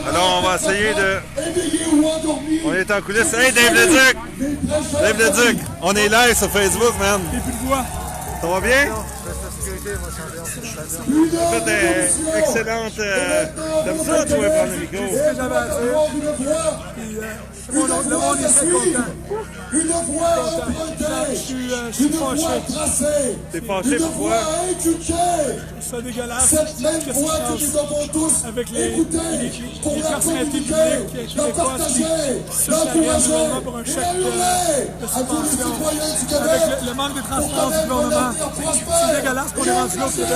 Alors, on va essayer de... On est en coulisses. Hey, Dave Leduc! Dave Leduc, on est live sur Facebook, man. Et plus de voix. Ça va bien? En fait, excellente. T'aimes ça, tu vas prendre le micro? C'est ce que j'avais à dire. Puis, le monde est très content. Je suis fâché. T'es fâché pourquoi? C'est dégueulasse. Qu'est-ce qui se passe avec les personnalités publiques québécoises qui sucent la gouvernement pour un chèque de subvention. Avec le manque de transparence du gouvernement. C'est dégueulasse qu'on est rendu là au Québec.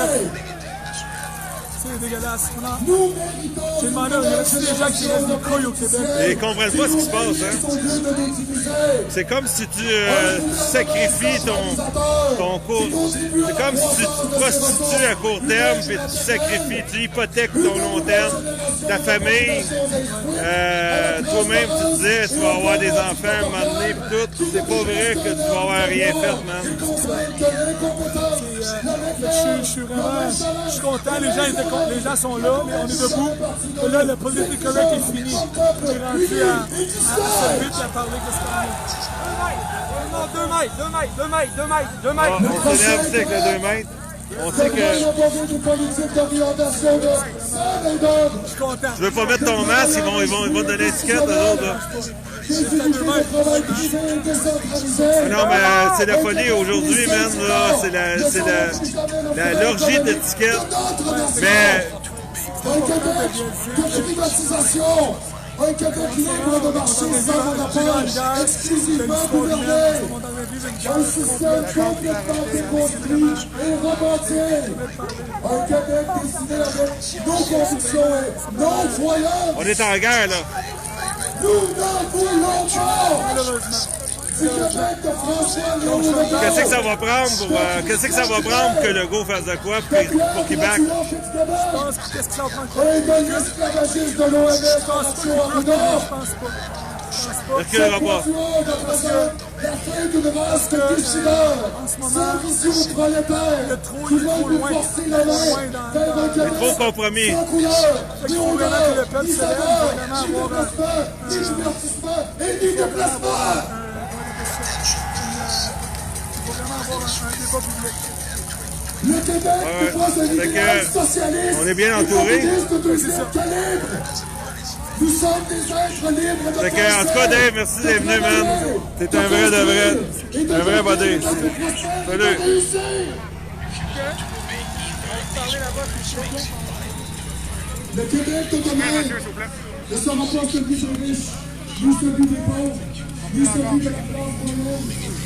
C'est dégueulasse. J'ai demandé, il y a des gens qui restent des couilles au Québec. Et ils comprennent pas ce qui se passe, hein? C'est comme si tu sacrifies ton court... C'est comme si tu te prostitues à court terme, puis tu sacrifies, tu hypothèques ton long terme, ta famille. Toi-même, tu disais, tu vas avoir des enfants à un moment donné, puis tout. C'est pas vrai que tu vas avoir rien fait, man. Je suis content, les gens sont là, on est debout. Et là, le politique correct est fini. On est rendu à se vite à parler de ce qu'on est. 2 mètres. On s'énerve avec le 2 mètres. On sait que... Je suis content. Tu veux pas mettre ton masque, ils vont te donner l'étiquette, eux autres, là. Non, mais c'est la folie aujourd'hui, man. C'est l'orgie d'étiquette. Mais... Un Québec libre de marché sans monopole, exclusivement gouverné. Un système complètement déconstruit et romantique. Un Québec décidé avec nos convictions et nos croyances. On est en guerre, là. Nous n'en voulons pas. Du Québec de François Léon Legault. Qu'est-ce que ça va prendre que Legault fasse de quoi pour qu'il back? Qu'est-ce que ça va prendre? Un esclavagiste de l'OMS, Je pense pas. Est-ce qu'il n'y aura pas? La fin d'une race de dissidents, sans vision prolétaire, qui veulent nous forcer la main vers un Québec Trop compromis. sans couleur, ni odeur, ni saveur, ni déplacement, ni divertissement et ni déplacement. Il faut vraiment avoir un débat public. Le Québec n'est pas un idéal socialiste. On est bien entouré. De deuxième calibre. Nous sommes des êtres libres de Fait que, en tout cas, Dave, merci d'être venu, man. T'es un vrai de vrai. Un vrai body. Salut. Le Québec de demain ne sera pas celui des riches, ni celui des pauvres, ni celui de la classe moyenne,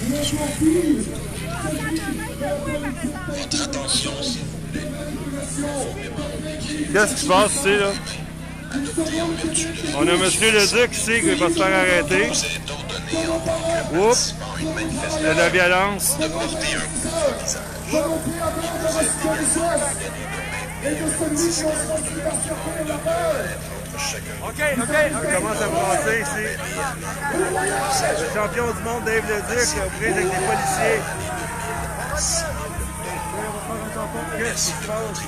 mais encore pire, Votre attention, s'il vous plaît. Qu'est-ce qui se passe ici, là? On a M. Leduc ici qui va se faire arrêter. Oups! Il y a de la violence. OK. Ça commence à brasser ici. Le champion du monde, Dave Leduc, pris avec des policiers. Qu'est-ce qui se passe?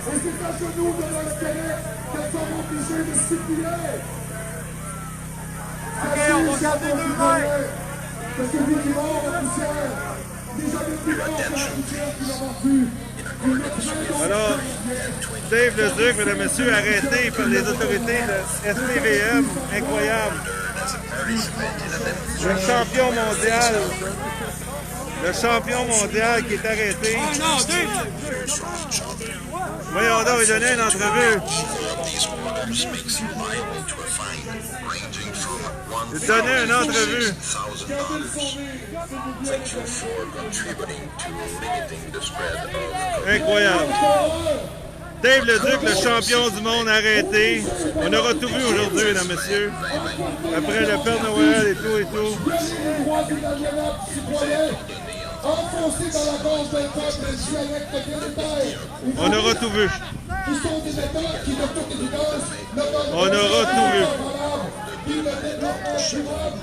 Et c'est à genoux devant le Québec qu'elles sont obligées de stipuler. OK, on va garder 2 mètres. Parce que lui qui mord la poussière, n'est jamais plus fort que la poussière qu'il a mordue. Alors, Dave Leduc, mesdames et messieurs, arrêté par les autorités de SPVM. Incroyable. Le champion mondial. Le champion mondial qui est arrêté. Non, 2. Voyons donc, il donnait une entrevue. Il donnait une entrevue. Incroyable. Dave Leduc, le champion du monde arrêté. On aura tout vu aujourd'hui, mesdames et messieurs. Après le Père Noël et tout. Enfoncé dans la gorge d'un peuple dialecte planétaire. On aura tout vu. Qui sont des États qui, de toute évidence, ne veulent On aura tout vu. Ils ne développent pas durable.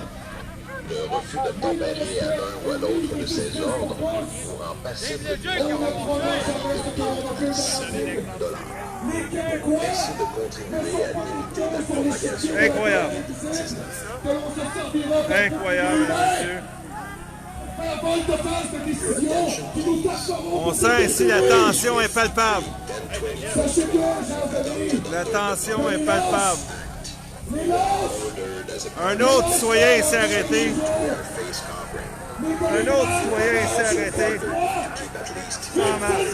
Le refus d'obtempérer à l'un ou à l'autre de ces ordres pour en passer plus de $10 Merci de contribuer à limiter la propagation. Incroyable. Incroyable, mesdames et messieurs. On sent ici la tension est palpable. La tension est palpable. Un autre citoyen s'est arrêté. Un autre citoyen s'est arrêté. En masse.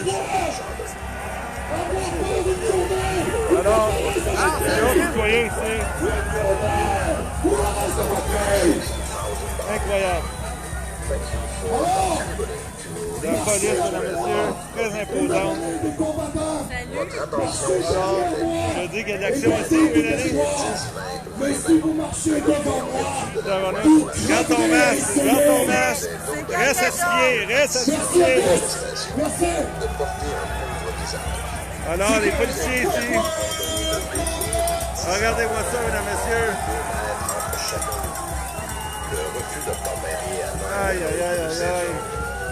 Alors, l'autre citoyen ici. Incroyable. La police, mesdames et messieurs, très imposante. Alors, je dis qu'il y a de l'action ici, Mélanie. Garde ton masque, garde ton masque. Reste assis, reste assis. Alors, les policiers ici. Regardez-moi ça, mesdames et messieurs. Aïe, aïe, aïe, aïe, aïe.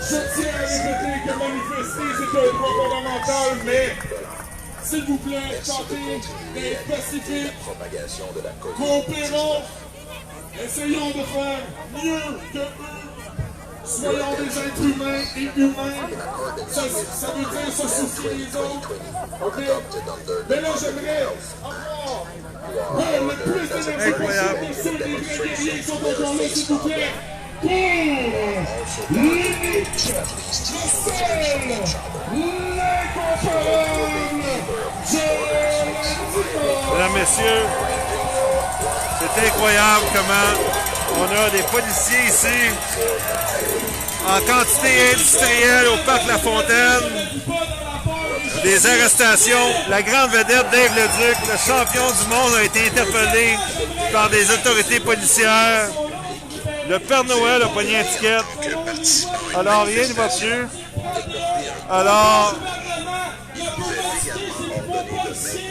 Je tiens à répéter que manifester, c'est un droit fondamental, mais s'il vous plaît, tentez d'être pacifique, coopérons, essayons de faire mieux que eux, soyons des êtres humains et humains, ça veut dire se soucier des autres, ok? Mais là, j'aimerais encore le plus d'énergie possible pour ceux des vrais guerriers qui sont encore là, s'il vous plaît. Pour l'unique, le seul, l'incomparable, Mesdames, Messieurs, c'est incroyable comment on a des policiers ici en quantité industrielle au parc La Fontaine. Des arrestations. La grande vedette Dave Leduc, le champion du monde, a été interpellé par des autorités policières. Le Père Noël a pogné une étiquette. Alors, rien ne va plus. Alors,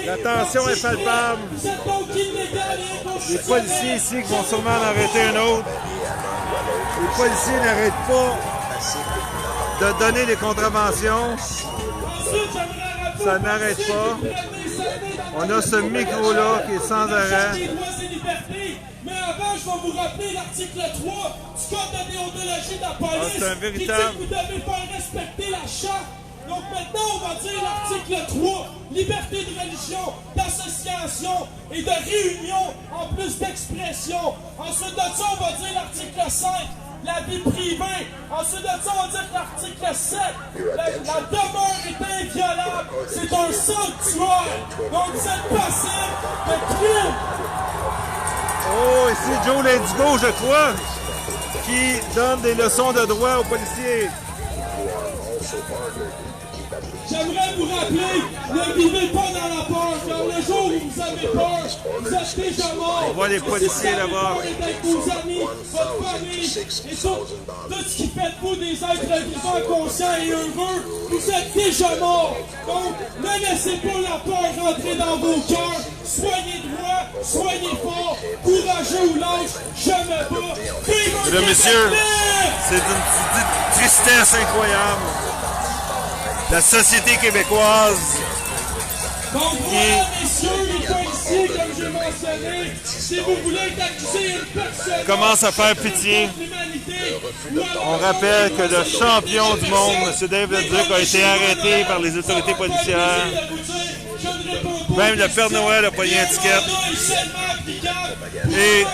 la tension est palpable. Les policiers ici qui vont sûrement en arrêter un autre. Les policiers n'arrêtent pas de donner des contraventions. Ça n'arrête pas. On a ce micro-là qui est sans arrêt. Mais avant, je vais vous rappeler l'article 3 du Code de déontologie de la police c'est un véritable... qui dit que vous ne devez pas respecter la charte. Donc maintenant, on va dire l'article 3, liberté de religion, d'association et de réunion, en plus d'expression. Ensuite de ça, on va dire l'article 5, la vie privée. Ensuite de ça, on va dire l'article 7, la demeure est inviolable. C'est un sanctuaire. Donc vous êtes passible de crime. Oh, ici Joe Lindigo, je crois, qui donne des leçons de droit aux policiers. J'aimerais vous rappeler, ne vivez pas dans la peur, car le jour où vous avez peur, vous êtes déjà mort. On voit les policiers là-bas. Avec vos amis, votre famille, et tout ce qui fait de vous des êtres vivants, conscients et heureux, vous êtes déjà morts. Donc, ne laissez pas la peur rentrer dans vos cœurs. Soyez droit, soyez fort, courageux ou lâche, je me bats. Mesdames, Messieurs, c'est une tristesse incroyable. La société québécoise donc voilà, messieurs, les policiers, comme j'ai mentionné, si vous voulez accuser une personne commence à faire pitié. On rappelle que le champion du monde, M. Dave Leduc, a été arrêté par les autorités policières. Même le Père Noël a pogné une étiquette. Et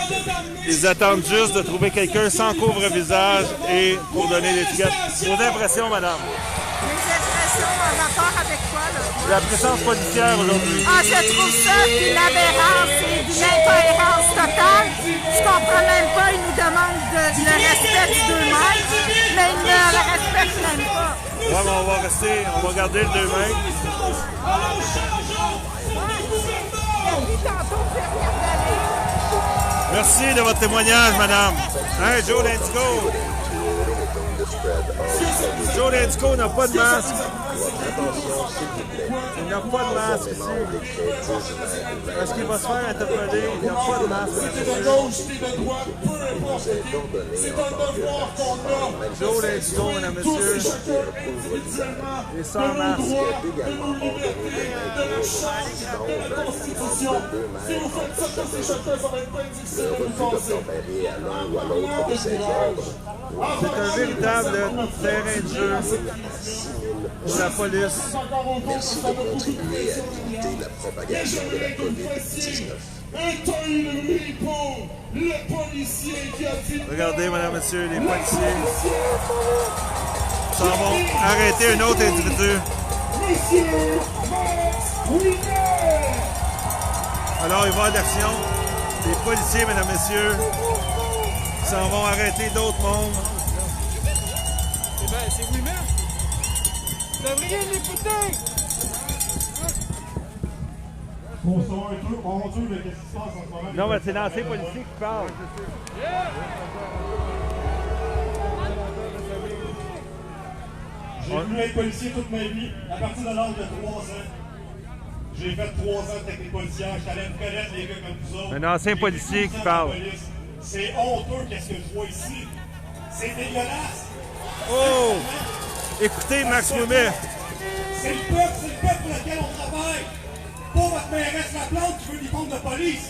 ils attendent juste de trouver quelqu'un sans couvre-visage et pour donner l'étiquette. Vos impressions, madame? Mes impressions en rapport avec quoi, là? La présence policière aujourd'hui. Ah, je trouve ça d'une aberrance et d'une incohérence totale. Je comprends même pas, ils nous demandent le respect du 2 mètres, mais ils ne le respectent même pas. Ouais, mais on va rester, on va garder le 2 mètres. Merci de votre témoignage, madame. Hein, Joe Lindigo? Joe Lindigo n'a pas de masque. Il n'y a pas de masque ici. Est-ce qu'il va se faire interpeller? Il n'y a pas de masque. T'es de gauche, t'es de droite, peu importe. C'est un devoir qu'on a. Joe Lindsay, mesdames et Tous et messieurs. chacun individuellement Et de sans nos masque. droits, de nos libertés, de la charte, de la Constitution. Si vous faites ça tous et chacun, ça va être bien difficile de vous passer. C'est un véritable terrain de jeu pour la police. Merci de contribuer à limiter la propagation de la COVID-19. Un toilerie pour le policier qui a dit... Regardez, mesdames, messieurs, les policiers s'en vont arrêter un autre individu. Monsieur Max Ouimet! Alors, il va en action. Les policiers, mesdames, messieurs, s'en vont arrêter d'autres mondes. Eh bien, c'est Ouimet. Vous devriez l'écouter. On sort un peu honteux de ce qui se passe en ce moment. Non, mais c'est l'ancien policier qui parle. J'ai voulu être policier toute ma vie, à partir de l'âge de 3 ans. J'ai fait 3 ans de technique policière, j'étais allé me connaître les gars comme vous autres. Un ancien policier qui parle. C'est honteux qu'est-ce que je vois ici. C'est dégueulasse. Oh! Écoutez, Max Ouimet. C'est le peuple pour lequel on travaille. Pas votre mairesse Laplante qui veut des formes de police.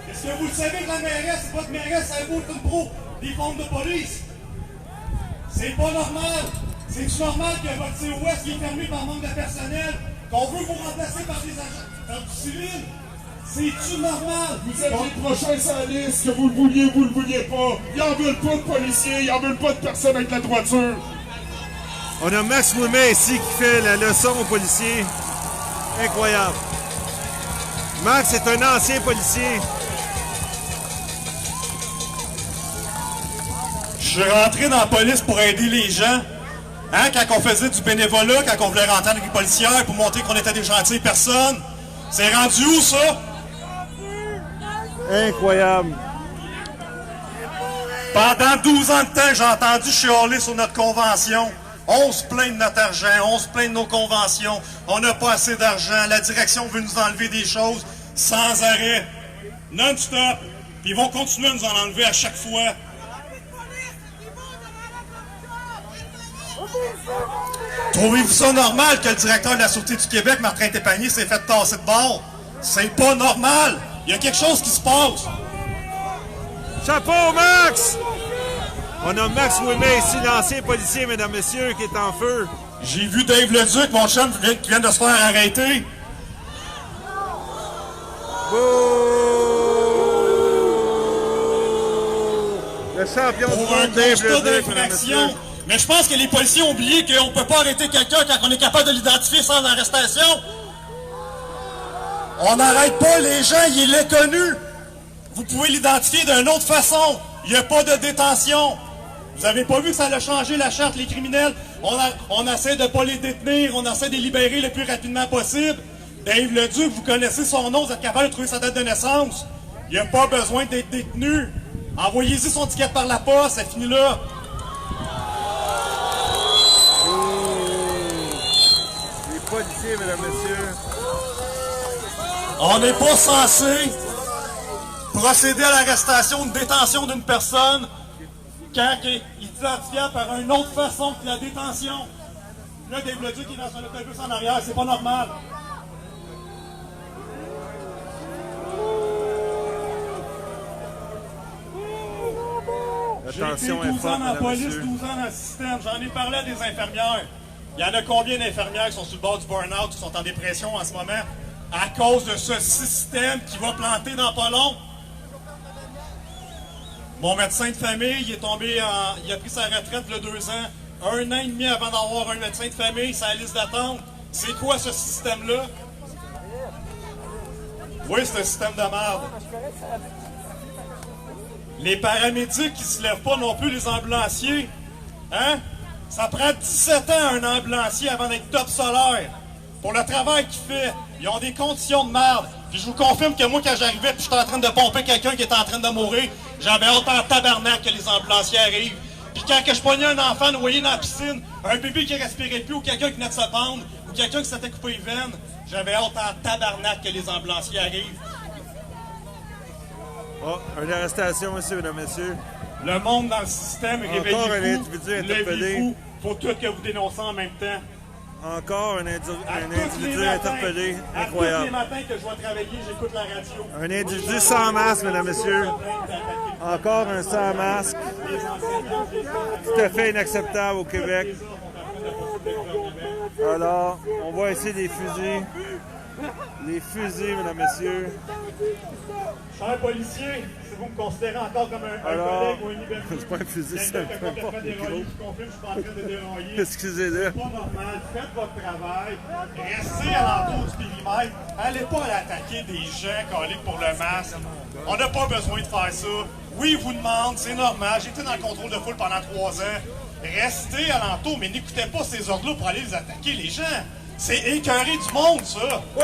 Est-ce que vous le savez que la mairesse, votre mairesse, elle vaut une pro des formes de police? C'est pas normal. C'est normal que votre COS qui est fermé par manque de personnel, qu'on veut vous remplacer par des agents civils? C'est-tu normal? Vous êtes les prochains sur la liste, que vous le vouliez ou vous le vouliez pas. Ils en veulent pas de policiers, ils en veulent pas de personnes avec la droiture. On a Max Ouimet ici qui fait la leçon aux policiers. Incroyable. Max est un ancien policier. Je suis rentré dans la police pour aider les gens. Hein, quand on faisait du bénévolat, quand on voulait rentrer avec les policières pour montrer qu'on était des gentilles personnes. C'est rendu où, ça? Incroyable. Pendant 12 ans de temps, j'ai entendu chialer sur notre convention. On se plaint de notre argent, on se plaint de nos conventions. On n'a pas assez d'argent. La direction veut nous enlever des choses sans arrêt. Non-stop. Puis ils vont continuer à nous en enlever à chaque fois. Trouvez-vous ça normal que le directeur de la Sûreté du Québec, Martin Tépanier, s'est fait tasser de bord? C'est pas normal! Il y a quelque chose qui se passe! Chapeau, Max! On a Max Ouimet ici, l'ancien policier, mesdames, messieurs, qui est en feu. J'ai vu Dave Leduc, mon chum, qui vient de se faire arrêter. Le champion du Pour un monde, Dave constat Leduc, mesdames, messieurs. d'infraction. Mais je pense que les policiers ont oublié qu'on ne peut pas arrêter quelqu'un quand on est capable de l'identifier sans arrestation. On n'arrête pas les gens, il est connu. Vous pouvez l'identifier d'une autre façon. Il n'y a pas de détention. Vous n'avez pas vu que ça a changé la charte, les criminels? On essaie de ne pas les détenir, on essaie de les libérer le plus rapidement possible. Dave Leduc, vous connaissez son nom, vous êtes capable de trouver sa date de naissance. Il n'y a pas besoin d'être détenu. Envoyez-y son ticket par la poste, ça finit là. Les policiers, mesdames, messieurs. On n'est pas censé procéder à l'arrestation ou une détention d'une personne quand il est identifiable par une autre façon que la détention. Là, Dave Leduc est dans son autobus en arrière, c'est pas normal. J'ai été 12 ans dans la police, 12 ans dans le système. J'en ai parlé à des infirmières. Il y en a combien d'infirmières qui sont sur le bord du burn-out, qui sont en dépression en ce moment, à cause de ce système qui va planter dans pas long? Mon médecin de famille, il a pris sa retraite il y a 2 ans. 1 an et demi avant d'avoir un médecin de famille, c'est la liste d'attente. C'est quoi ce système-là? Oui, c'est un système de merde. Les paramédics qui se lèvent pas non plus, les ambulanciers. Hein? Ça prend 17 ans un ambulancier avant d'être top solaire. Pour le travail qu'il fait, ils ont des conditions de merde. Puis je vous confirme que moi, quand j'arrivais puis j'étais en train de pomper quelqu'un qui était en train de mourir, j'avais hâte en tabarnak que les ambulanciers arrivent. Puis quand que je pognais un enfant noyé dans la piscine, un bébé qui respirait plus ou quelqu'un qui venait de se pendre, ou quelqu'un qui s'était coupé les veines, j'avais hâte en tabarnak que les ambulanciers arrivent. Oh, une arrestation, monsieur, mesdames, messieurs. Le monde dans le système, Encore un réveillez-vous, individu interpellé. levez-vous, faut tout que vous dénoncez en même temps. Encore un individu interpellé. À tous Incroyable. les matins que je vais travailler, j'écoute la radio. Un individu sans masque, mesdames, messieurs. Encore un sans masque. Tout à fait inacceptable au Québec. Alors, on voit ici des fusils. Les fusils, mesdames, messieurs. Cher policier, si vous me considérez encore comme un collègue ou un liberté, c'est pas un fusil, c'est un peu je suis en train de dérailler. Excusez-le. C'est pas normal, faites votre travail, restez alentour du périmètre, allez pas l'attaquer des gens collés pour le masque. On n'a pas besoin de faire ça. Oui, ils vous demandent, c'est normal, j'étais dans le contrôle de foule pendant 3 ans. Restez alentour, mais n'écoutez pas ces ordres-là pour aller les attaquer, les gens. C'est écœuré du monde, ça. Ouais!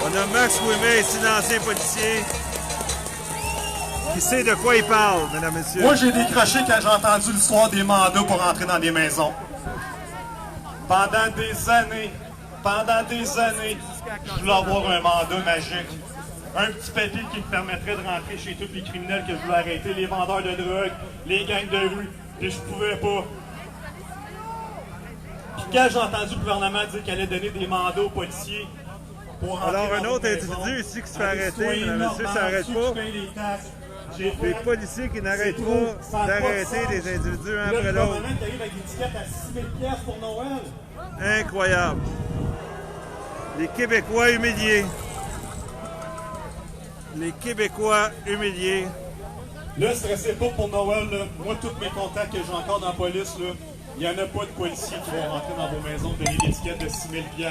On a Max Ouimet ici, l'ancien policier, qui sait de quoi il parle, mesdames, messieurs. Moi, j'ai décroché quand j'ai entendu l'histoire des mandats pour entrer dans des maisons. Pendant des années, je voulais avoir un mandat magique. Un petit papier qui me permettrait de rentrer chez tous les criminels que je voulais arrêter, les vendeurs de drogue, les gangs de rue, puis je pouvais pas. Puis quand j'ai entendu le gouvernement dire qu'il allait donner des mandats aux policiers pour rentrer Alors, un dans autre des maisons, individu ici qui se fait avec arrêter, citoyens mesdames, messieurs, normaux, s'arrête ceux pas. qui payent les taxes. J'ai Les fait- policiers qui n'arrêtent C'est trop, pas ça a pas de d'arrêter sens. des individus un Là, après le l'autre. gouvernement qui arrive avec des étiquettes à 6 000 $ pour Noël. Incroyable. Les Québécois humiliés. Les Québécois humiliés. Là, stressez pas pour Noël. Là. Moi, tous mes contacts que j'ai encore dans la police, là, il n'y en a pas de policiers qui vont rentrer dans vos maisons donner des étiquettes de 6 000 $.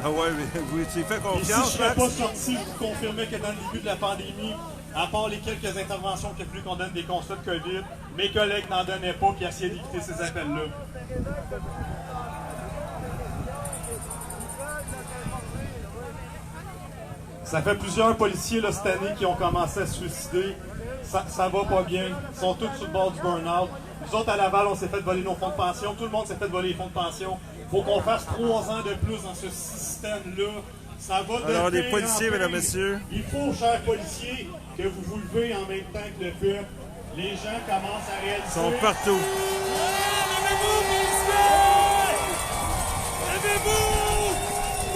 Ah ouais, mais vous tu fais Et si je confiance, ne serais Max? pas sorti, je vous confirmais que dans le début de la pandémie, à part les quelques interventions qu'il y a plus qu'on donne des constats de COVID, mes collègues n'en donnaient pas et essayaient d'éviter ces appels-là. Ça fait plusieurs policiers là, cette année qui ont commencé à se suicider. Ça va pas bien. Ils sont tous sur le bord du burn-out. Nous autres, à Laval, on s'est fait voler nos fonds de pension. Tout le monde s'est fait voler les fonds de pension. Il faut qu'on fasse 3 ans de plus dans ce système-là. Ça va de Alors, les pire policiers, en pire. mesdames, messieurs. Il faut, chers policiers, que vous vous levez en même temps que le peuple. Les gens commencent à réaliser... Ils sont partout.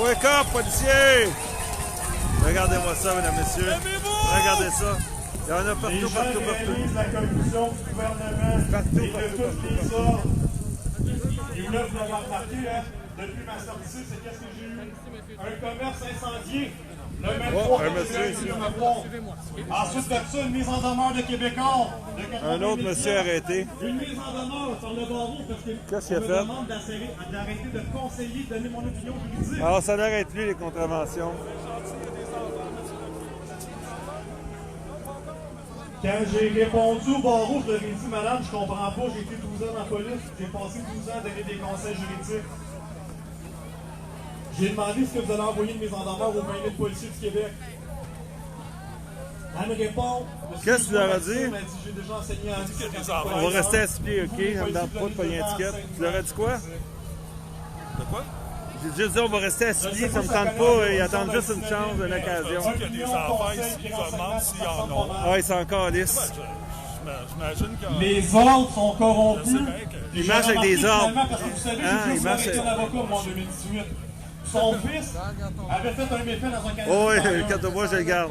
Wake up, policiers! Regardez-moi ça, mesdames, messieurs. Regardez ça. Il y en a Les partout, gens partout, partout. réalisent la corruption du gouvernement Partout, et de partout, tous les ordres. Et là, vous l'avez remarqué, hein, depuis ma sortie, c'est qu'est-ce que j'ai eu? Un commerce incendié. Le même Oh, un monsieur ici. Ensuite de ça, une mise en demeure de Québécois. Un autre monsieur arrêté. Une mise en demeure sur le barreau parce que Qu'est-ce qu'il a on me fait? demande d'arrêter de conseiller, de donner mon opinion juridique. Alors, ça n'arrête plus, les contraventions. Quand j'ai répondu au barreau, je leur ai dit, madame, je comprends pas, j'ai été 12 ans dans la police, j'ai passé 12 ans à donner des conseils juridiques. J'ai demandé ce que vous allez envoyer une mise en demeure au mail de policier du Québec. Elle me répond. Qu'est-ce que tu leur as dit? Elle m'a dit, j'ai déjà enseigné en éthique. On va rester assis, OK? On ne demande pas de payer étiquette. Tu leur as dit quoi? De quoi? J'ai juste dit, on va rester assis, ça me tente pas, ils attendent juste une chance, une occasion. Il y a des enfants ici qui se demandent s'ils en ont. Ah, ils sont encore lisses. J'imagine que... Les ordres sont corrompus. Je sais bien que- Ils marchent avec des ordres. Parce que vous savez, Hein, j'ai ils juste marchent arrêté avec- un avocat, moi, en 2018. Son fils avait fait un méfait dans un Canadien. Oh oui, carte-moi, je le garde.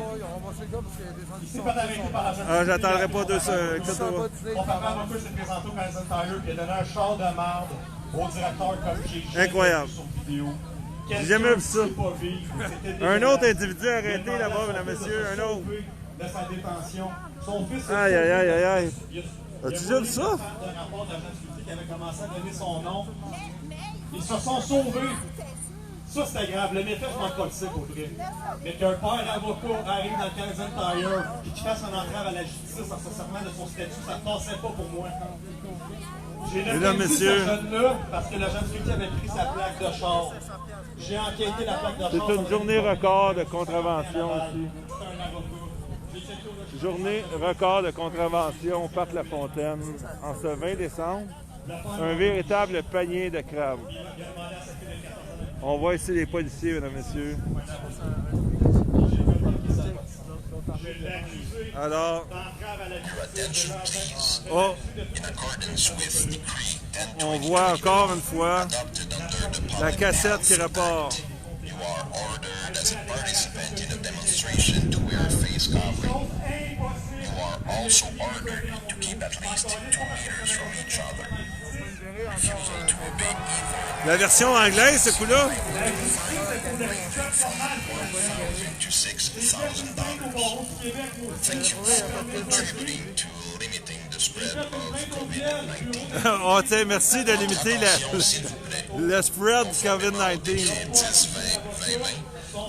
Il s'est fait arrêter par la jeune Ah, fille. j'attendrai pas 2 secondes. Mon papa avocat s'est présenté au Canadien Tire et a donné un char de merde au directeur comme j'ai jamais Incroyable. vu sur vidéo. J'ai jamais vu ça. Quelqu'un qui sait pas vivre. C'était Un dégueulasse. autre individu arrêté Il a demandé là-bas, à son mesdames, fils de messieurs, se un autre. sauver de sa détention. Son fils s'est Aïe, aïe, aïe, aïe, aïe. Il a As-tu volé vu ça? le rapport d'agent de sécurité qui avait commencé à donner son nom. Ils se sont sauvés. Ça, c'était grave. Le méfait, je m'en colissais pour vrai. Mais qu'un père avocat arrive dans le Canadian Tire et qu'il fasse un entrave à la justice en se servant de son statut, ça ne passait pas pour moi. J'ai localisé ce jeune-là parce que l'agent de sécurité avait pris sa plaque de char. J'ai enquêté la plaque de char. C'est une journée record de contravention ici. C'est un avocat. Journée record de contravention au Parc La Fontaine en ce 20 décembre. Un véritable panier de crabes. On voit ici les policiers, mesdames et messieurs. Alors, oh, on voit encore une fois la cassette qui repart. La version anglaise, ce coup-là? Oh, tiens, merci de limiter le spread du COVID-19.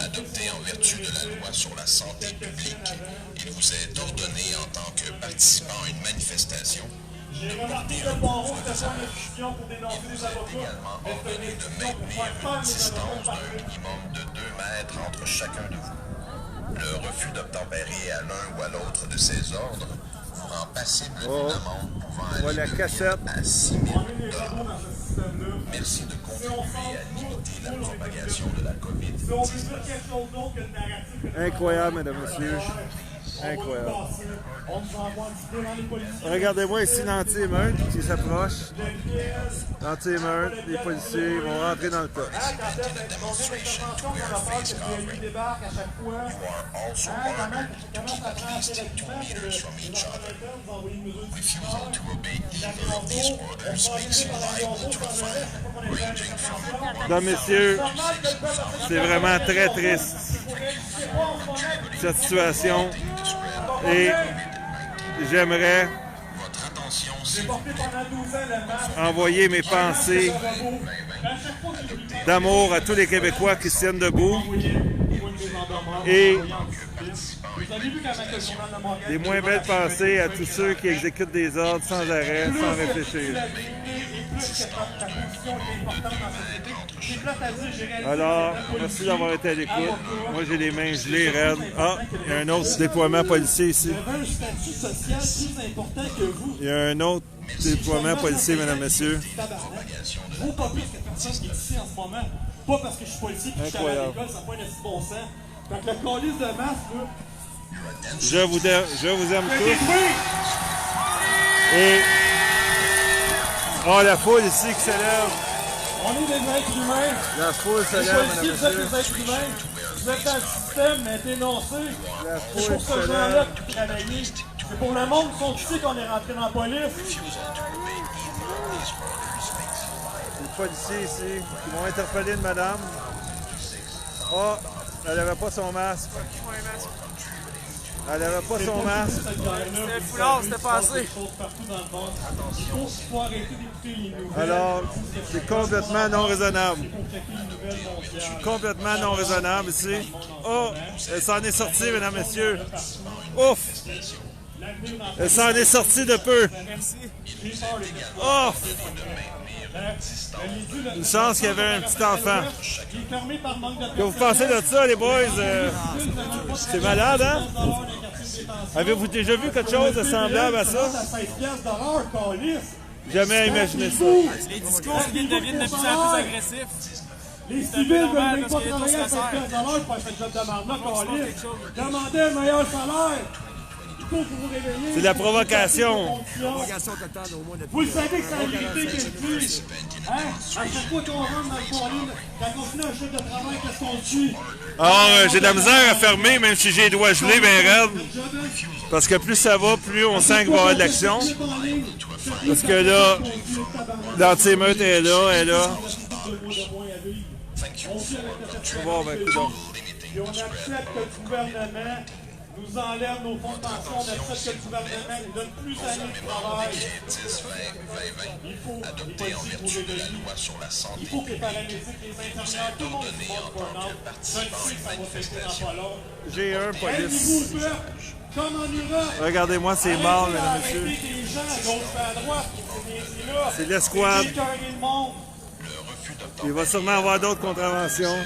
Adopté en vertu de la loi sur la santé publique, il vous est ordonné en tant que participant à une manifestation. J'ai remarqué que le barreau était sur une décision pour dénoncer les avocats. Ordonné de maintenir une distance d'un minimum de 2 mètres entre chacun de vous. Le refus d'obtempérer à l'un ou à l'autre de ces ordres vous rend passible d'une amende pouvant aller à 6 000 $. Merci de contribuer à limiter la propagation de la COVID. Incroyable, mesdames et messieurs. Incroyable. Regardez-moi ici l'anti-émeute qui s'approche. L'anti-émeute, les policiers vont rentrer dans le tas. Mesdames, messieurs, c'est vraiment très triste, cette situation. Et j'aimerais envoyer mes pensées d'amour à tous les Québécois qui se tiennent debout et des moins belles pensées à tous ceux qui exécutent des ordres sans arrêt, sans réfléchir. Alors, merci d'avoir été à l'écoute. Moi, j'ai les mains gelées, raides. Ah, il y a un autre déploiement policier ici. Il y a un autre déploiement policier, mesdames et messieurs. Je vaux pas plus que personne qui est ici en ce moment. Pas parce que je suis policier et que je suis allé à l'école, ça n'a pas un bon sens. Fait que le calice de masse, là... Je vous aime tous. Et... oh, la foule ici qui s'élève. On est des êtres humains. La foule s'élève, mesdames et vous êtes messieurs. des êtres humains. Vous êtes dans le système, mais dénoncé. C'est pour ce gens-là qui travaillent. C'est pour le monde qui sont ici qu'on est rentré dans la police. Les policiers ici qui m'ont interpellé une madame. Oh, elle n'avait pas son masque. Elle n'avait pas son masque. C'était le foulard, c'était passé. Alors, c'est complètement non raisonnable. Complètement non raisonnable ici. Oh, elle s'en est sortie, mesdames, messieurs. Ouf! Elle s'en est sortie de peu. Oh! Une chance qu'il y avait un petit enfant. Que vous pensez de ça, les boys? C'est malade, hein? Avez-vous déjà vu quelque chose de semblable à ça? Jamais imaginé ça. Les discours deviennent de plus en plus agressifs. Les civils veulent même pas travailler à 5 piastres de l'heure pour faire ce job de marde-là, demandez un meilleur salaire. C'est de la provocation. Vous le savez que c'est la vérité qui le dit. Hein? À chaque fois qu'on rentre dans le colis, quand on finit un chef de travail, qu'est-ce qu'on dit? Alors, j'ai de la misère à fermer, même si j'ai les doigts gelés, ben raide. Parce que plus ça va, plus on sent qu'il va y avoir de l'action. Parce que là, l'anti-émeute est là, elle est là. Bon, ben, coudonc. Et on accepte que le gouvernement nous enlève nos fonds de pension, on accepte que le gouvernement nous donne plus d'années de travail. Il faut que les paramédics, les infirmières, tout le monde se vote burn-out. Je sais que ça va péter dans pas long. J'ai un police. Aidez-vous le peuple, comme en Europe. Regardez-moi, c'est mort, mesdames et messieurs. Arrêtez des gens à gauche et à droite, C'est l'escouade. C'est le monde. Il va sûrement avoir d'autres contraventions.